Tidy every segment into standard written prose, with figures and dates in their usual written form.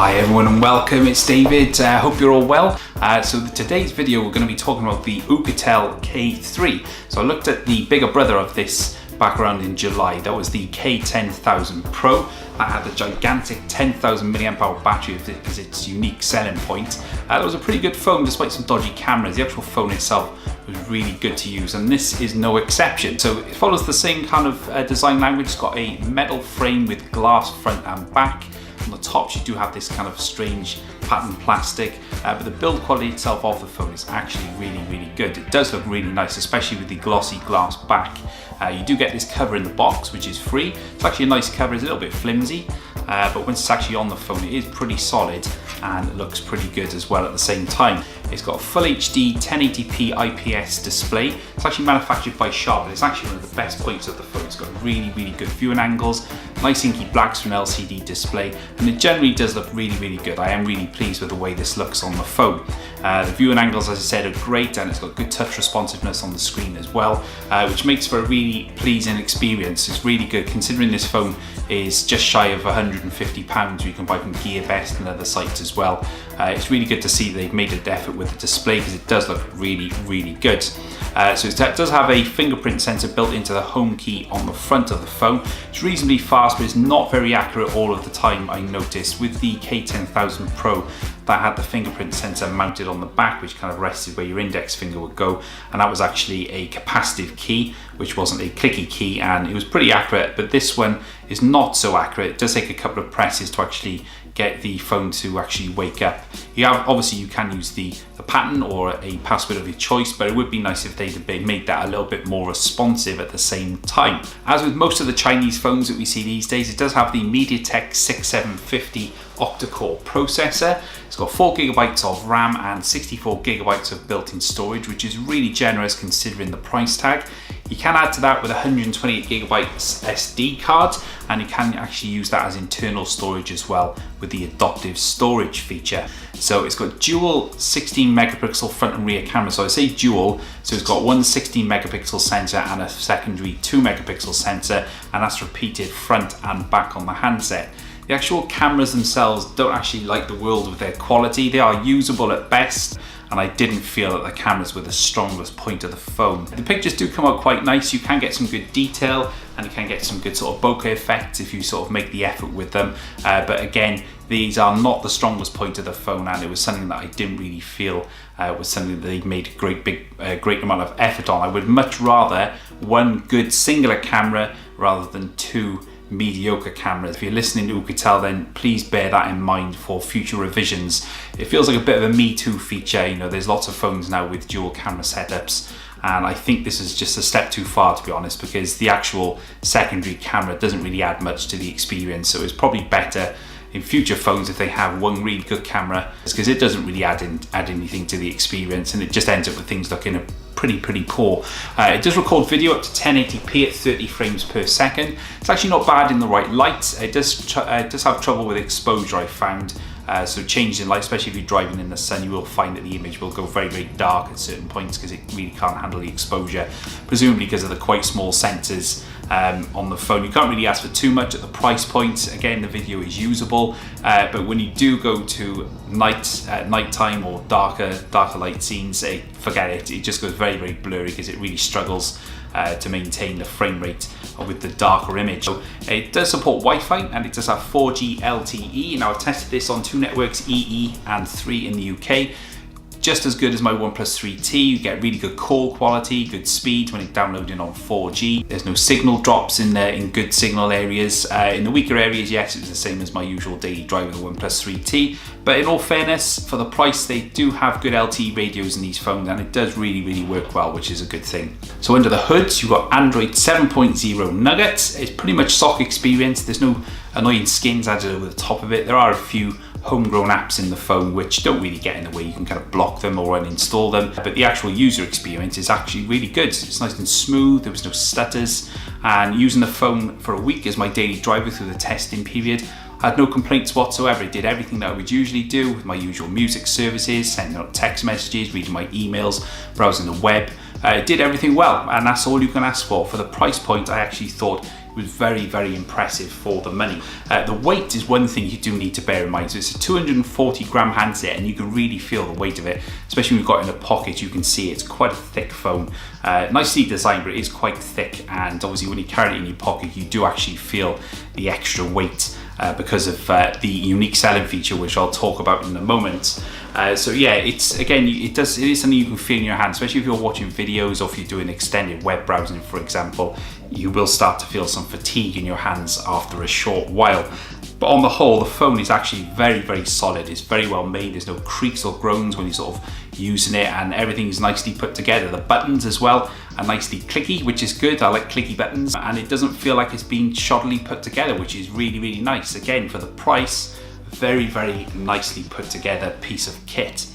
Hi everyone and welcome, it's David, hope you're all well. So today's video we're going to be talking about the Oukitel K3. So I looked at the bigger brother of this back around in July. That was the K10000 Pro. That had the gigantic 10,000 mAh battery as its unique selling point. That was a pretty good phone despite some dodgy cameras. The actual phone itself was really good to use, and this is no exception. So it follows the same kind of design language. It's got a metal frame with glass front and back. On the tops you do have this kind of strange patterned plastic, but the build quality itself of the phone is actually really good. It does look really nice, especially with the glossy glass back. You do get this cover in the box, which is free. It's actually a nice cover. It's a little bit flimsy, but once it's actually on the phone it is pretty solid and it looks pretty good as well at the same time. It's got a full HD 1080p IPS display. It's actually manufactured by Sharp, but it's actually one of the best points of the phone. It's got really good viewing angles, nice inky blacks for an LCD display, and it generally does look really good. I am really pleased with the way this looks on the phone. The viewing angles, as I said, are great, and it's got good touch responsiveness on the screen as well, which makes for a really pleasing experience. It's really good considering this phone is just shy of £150, you can buy from GearBest and other sites as well. It's really good to see they've made an effort with the display because it does look really good. So it does have a fingerprint sensor built into the home key on the front of the phone. It's reasonably fast, but it's not very accurate all of the time, I noticed. With the K10000 Pro, that had the fingerprint sensor mounted on the back, which kind of rested where your index finger would go, and that was actually a capacitive key, which wasn't a clicky key, and it was pretty accurate. But this one is not so accurate. It does take a couple of presses to actually get the phone to actually wake up. Obviously you can use the pattern or a password of your choice, but it would be nice if they'd made that a little bit more responsive at the same time. As with most of the Chinese phones that we see these days, it does have the MediaTek 6750 octa-core processor. It's got 4GB of RAM and 64GB of built-in storage, which is really generous considering the price tag. You can add to that with 128GB SD card, and you can actually use that as internal storage as well with the adaptive storage feature. So it's got dual 16 megapixel front and rear camera. So I say dual, so it's got one 16 megapixel sensor and a secondary 2 megapixel sensor, and that's repeated front and back on the handset. The actual cameras themselves don't actually light the world with their quality. They are usable at best, and I didn't feel that the cameras were the strongest point of the phone. The pictures do come out quite nice. You can get some good detail and you can get some good sort of bokeh effects if you sort of make the effort with them. But again, these are not the strongest point of the phone, and it was something that I didn't really feel was something that they made a great amount of effort on. I would much rather one good singular camera rather than two mediocre cameras. If you're listening to Oukitel, then please bear that in mind for future revisions. It feels like a bit of a Me Too feature. You know, there's lots of phones now with dual camera setups, and I think this is just a step too far, to be honest, because the actual secondary camera doesn't really add much to the experience. So it's probably better in future phones if they have one really good camera, because it doesn't really add anything to the experience, and it just ends up with things looking pretty poor. It does record video up to 1080p at 30 frames per second. It's actually not bad in the right light. It does have trouble with exposure, I found. So changing light, especially if you're driving in the sun, you will find that the image will go very dark at certain points because it really can't handle the exposure, presumably because of the quite small sensors on the phone. You can't really ask for too much at the price point. Again, the video is usable, but when you do go to nighttime or darker light scenes, forget it. It just goes very blurry because it really struggles to maintain the frame rate with the darker image. So it does support Wi-Fi, and it does have 4G LTE. Now I've tested this on two networks, EE and 3 in the UK. Just as good as my OnePlus 3T. You get really good call quality, good speed when it's downloading on 4G. There's no signal drops in good signal areas. In the weaker areas, yes, it's the same as my usual daily drive with the OnePlus 3T. But in all fairness, for the price, they do have good LTE radios in these phones, and it does really work well, which is a good thing. So under the hoods, you've got Android 7.0 Nuggets. It's pretty much stock experience. There's no annoying skins added over the top of it. There are a few homegrown apps in the phone which don't really get in the way. You can kind of block them or uninstall them, but the actual user experience is actually really good. It's nice and smooth. There was no stutters, and using the phone for a week as my daily driver through the testing period, I had no complaints whatsoever. It did everything that I would usually do with my usual music services, sending out text messages, reading my emails, browsing the web. It did everything well, and that's all you can ask for. For the price point, I actually thought it was very, very impressive for the money. The weight is one thing you do need to bear in mind. So it's a 240 gram handset, and you can really feel the weight of it, especially when you've got it in a pocket. You can see it's quite a thick phone. Nicely designed, but it is quite thick, and obviously when you carry it in your pocket, you do actually feel the extra weight because of the unique selling feature, which I'll talk about in a moment. So yeah, it is something you can feel in your hand, especially if you're watching videos or if you're doing extended web browsing, for example. You will start to feel some fatigue in your hands after a short while. But on the whole, the phone is actually very, very solid. It's very well made. There's no creaks or groans when you're sort of using it, and everything's nicely put together. The buttons as well are nicely clicky, which is good. I like clicky buttons, and it doesn't feel like it's been shoddily put together, which is really, really nice. Again, for the price, very, very nicely put together piece of kit.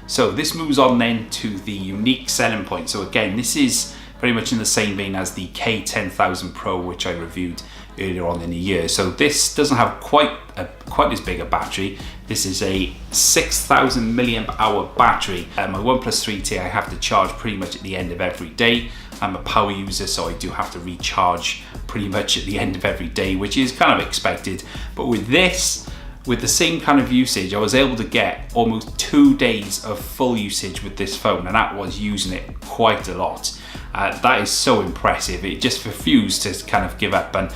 So this moves on then to the unique selling point. So again, this is very much in the same vein as the K10000 Pro, which I reviewed earlier on in the year. So this doesn't have quite as big a battery. This is a 6,000 milliamp hour battery. My OnePlus 3T I have to charge pretty much at the end of every day. I'm a power user, so I do have to recharge pretty much at the end of every day, which is kind of expected. But with this, with the same kind of usage, I was able to get almost 2 days of full usage with this phone, and that was using it quite a lot. That is so impressive. It just refused to kind of give up, and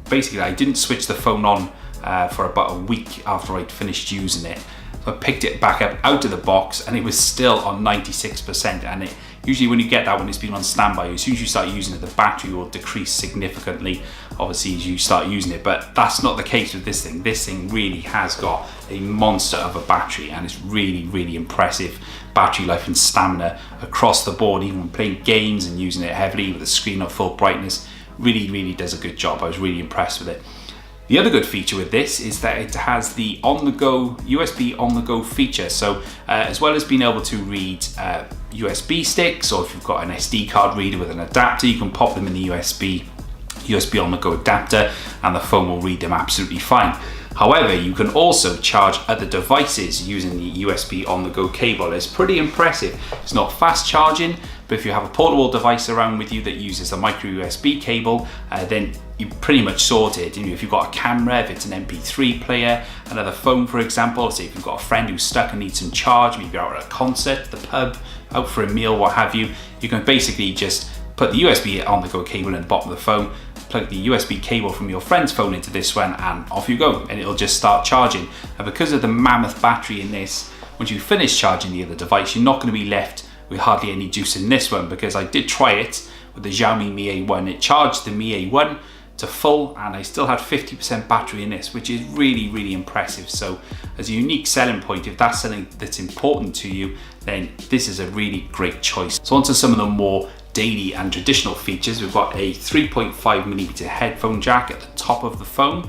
basically I didn't switch the phone on for about a week after I'd finished using it. So I picked it back up out of the box, and it was still on 96%, and usually when you get that when it's been on standby, as soon as you start using it, the battery will decrease significantly, obviously, as you start using it. But that's not the case with this thing. This thing really has got a monster of a battery, and it's really, really impressive battery life and stamina across the board, even when playing games and using it heavily with the screen on full brightness. Really, really does a good job. I was really impressed with it. The other good feature with this is that it has the on-the-go USB on-the-go feature. So as well as being able to read USB sticks, or if you've got an SD card reader with an adapter, you can pop them in the USB on-the-go adapter, and the phone will read them absolutely fine. However, you can also charge other devices using the USB on-the-go cable. It's pretty impressive. It's not fast charging, but if you have a portable device around with you that uses a micro USB cable, then you're pretty much sorted. If you've got a camera, if it's an MP3 player, another phone, for example, say if you've got a friend who's stuck and needs some charge, maybe you're out at a concert, the pub, out for a meal, what have you, you can basically just put the USB on-the-go cable in the bottom of the phone, plug the USB cable from your friend's phone into this one, and off you go, and it'll just start charging. And because of the mammoth battery in this, once you finish charging the other device, you're not going to be left with hardly any juice in this one, because I did try it with the Xiaomi Mi A1. It charged the Mi A1 to full, and I still had 50% battery in this, which is really, really impressive. So as a unique selling point, if that's something that's important to you, then this is a really great choice. So on to some of the more daily and traditional features. We've got a 3.5mm headphone jack at the top of the phone.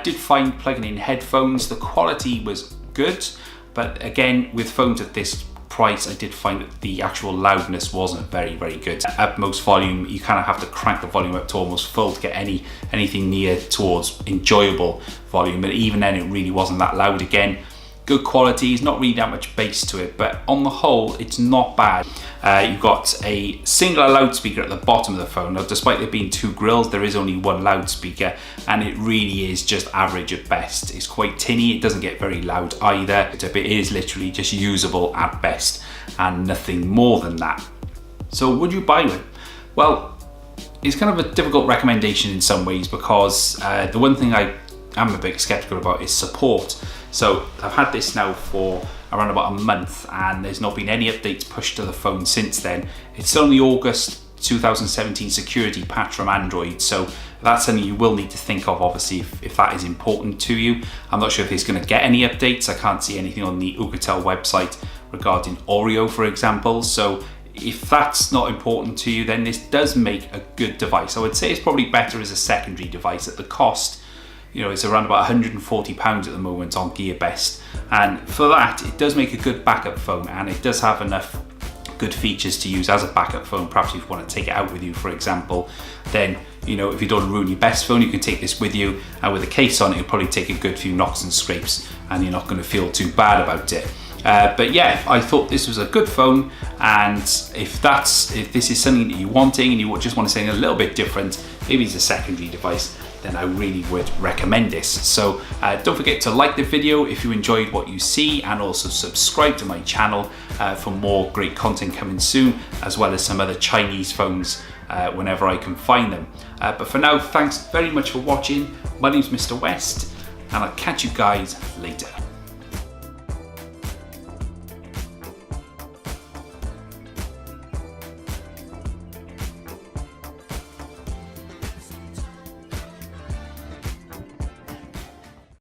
Did find plugging in headphones, the quality was good, but again, with phones at this price, I did find that the actual loudness wasn't very, very good. At utmost volume, you kind of have to crank the volume up to almost full to get anything near towards enjoyable volume, but even then it really wasn't that loud. Again, good quality, it's not really that much bass to it, but on the whole, it's not bad. You've got a singular loudspeaker at the bottom of the phone. Now, despite there being two grills, there is only one loudspeaker, and it really is just average at best. It's quite tinny, it doesn't get very loud either. It is literally just usable at best, and nothing more than that. So would you buy one? Well, it's kind of a difficult recommendation in some ways, because the one thing I am a bit skeptical about is support. So I've had this now for around about a month, and there's not been any updates pushed to the phone since then. It's still in the August 2017 security patch from Android, so that's something you will need to think of, obviously, if that is important to you. I'm not sure if it's going to get any updates. I can't see anything on the Oukitel website regarding Oreo, for example. So if that's not important to you, then this does make a good device. I would say it's probably better as a secondary device at the cost. It's around about £140 at the moment on GearBest, and for that it does make a good backup phone, and it does have enough good features to use as a backup phone. Perhaps if you want to take it out with you, for example, then, you know, if you don't ruin your best phone, you can take this with you, and with a case on it, it'll probably take a good few knocks and scrapes, and you're not going to feel too bad about it. But yeah, I thought this was a good phone, and if this is something that you're wanting and you just want to say a little bit different, maybe it's a secondary device, then I really would recommend this. So don't forget to like the video if you enjoyed what you see, and also subscribe to my channel for more great content coming soon, as well as some other Chinese phones whenever I can find them. But for now, thanks very much for watching. My name's Mr. West, and I'll catch you guys later.